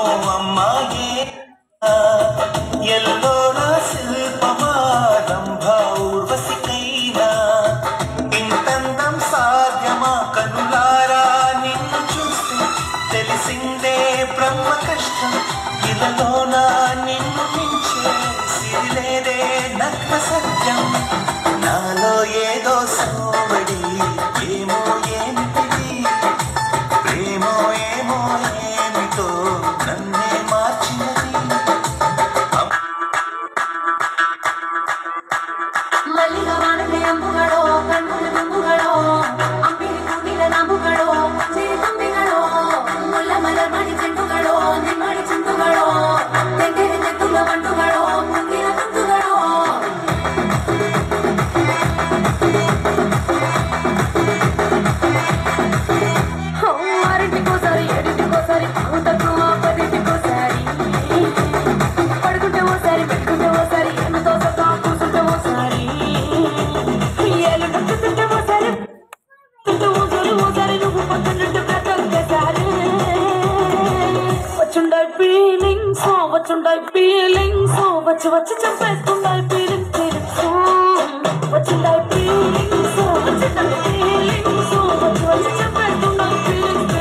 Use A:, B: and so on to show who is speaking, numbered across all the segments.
A: అమ్మాయే ఎల్లోన శిల్పమారంభ ఊర్వశికైనా ఇంతందం సాధ్యమా కనులారా నిన్ను చూస్తే తెలిసిందే బ్రహ్మ కష్టం ఇలలోన నిన్ను మించే సిరిలేదే నగ్న సత్యం నాలో ఏదో సోవడి ఏమో ఏమిటిది ప్రేమో ఏమో ఏమిటో నన్నే మార్చినది
B: మల్లిగా వానలే అంబుగడో కన్నుల నంబుగడో అంబిలి కూడిల నంబుగడో సిరి తుంబిగడో ముల్ల మలమడి చెండుగడో నిమ్మడి చింతుగడో తెంగెరి తెత్తుల వండుగడో ముంగిన తుందుగడో ఆరింటికోసారి ఏడింటికోసారి తక్కువ పదింటికోసారి పడుకుంటే ఓసారి పెట్టుకుంటే ఓసారి ఏమితో సత్తా కూర్చుంటే ఓసారి ఏళ్ళు నచ్చుతుంటే ఓసారి ఓసారి నువ్వు పక్కనుంటే ప్రతి ఒక్కసారి వచ్చుండాయి ఫీలింగ్స్ వచ్చి వచ్చి చంపేస్తుండాయి ఫీలింగ్స్ వచ్చిండాయి ఫీలింగ్స్ వచ్చిండాయి ఫీలింగ్స్ వచ్చి వచ్చి చంపేస్తుండాయి ఫీలింగ్స్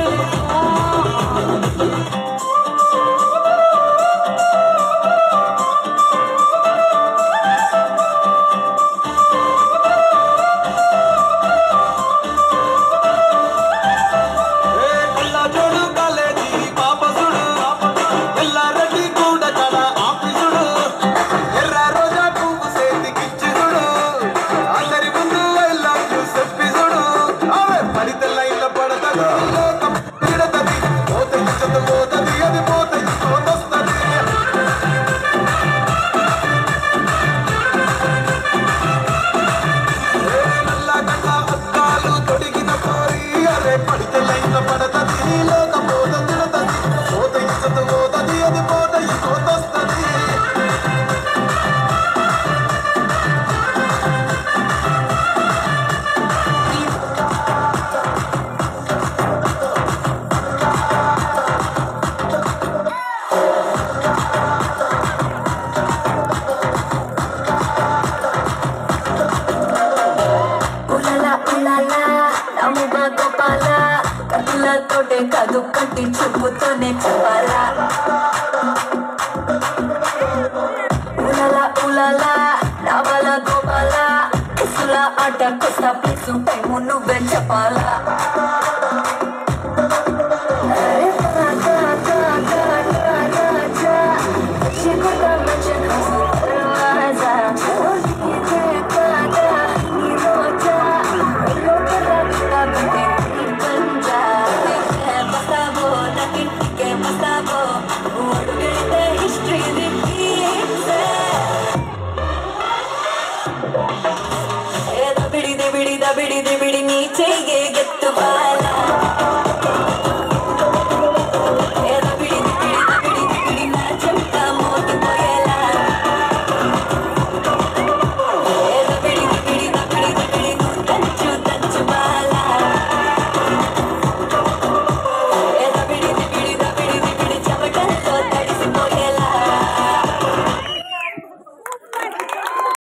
B: తోటే కాదు కంటి చూపుతోనే చెప్పాలా ఉలలా ఉలలా నవల గోపాల కిసుల ఆట కొత్త ప్లేసు టైము నువ్వే చెప్పాలా బిడి